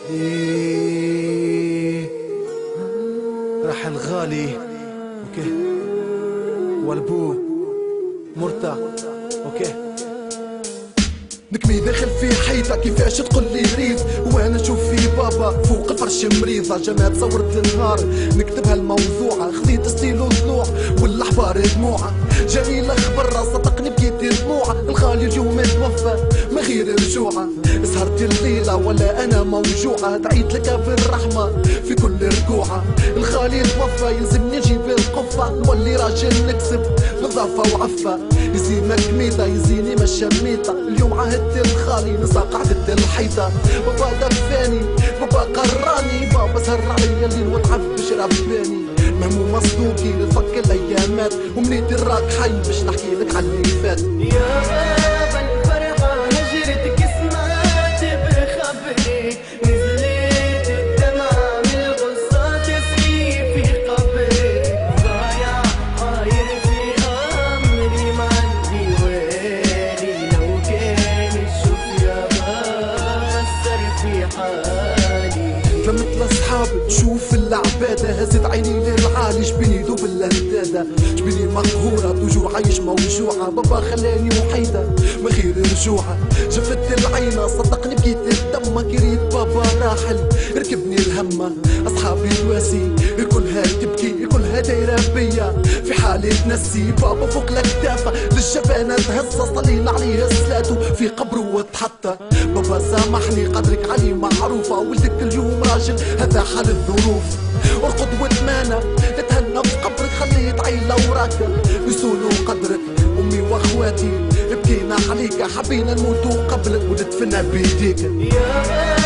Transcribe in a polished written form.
إيه راح الغالي اوكي والبو مرتى اوكي نكمي داخل في حيطة كيفاش تقول لي ريف وانا نشوف في بابا فوق الفرش مريضة جمال صورت النهار نكتبها الموضوعة خذيت ستيلو ضلوع والاحبار دموعة جاني الاخبار صدقني بكيت دموعة الغالي اليوم توفى ما غير رجوعة سهرت الليلة ولا انا موجوعة دعيت لك بالرحمة في كل ركوعة الغالي توفى يلزمني نجيب القفة نولي راجل نكسب نظافة وعفة يزينك ميتة يزيني مشميتة اليوم عهدت الخالي نسى قعدة الحيطة بابا دفاني بابا قراني بابا سهر عليا الليل وتعب باش رباني مهموم مصدوقي لنفك الايامات ومنيت الراك حي باش نحكي لك على اللي فات يا بابا الفرحة هجرتك سمعت بخبري نزلت الدمعة من الغصة تسقي في قبري ضايع طاير في أمري ما عندي ويلي لو كان الشوف يا بابا أثر في حالي مثل اصحاب تشوف العبادة هزت عيني للعالي جبيني دوب الهدادة جبيني مقهورة توجور عايش موجوعة بابا خلاني وحيدة ما غير رجوعة جفت العينة صدقني بكيت الدم كريت بابا راحل ركبني الهمة اصحابي تواسي كلها تبكي كلها دايرة بيا في حالة تنسي بابا فوق الاكتافة للجبانة تهز صلينا عليه الصلاة في قبره وتحطى بابا سامحني قدرك علي معروفة ولدك اليوم راجل هذا حال الظروف ارقد واتمانى تتهنى في قبرك خليت عيلة وراك يسولوا قدرك امي واخواتي بكينا عليك حبينا نموتوا قبلك وندفنا بيديك يا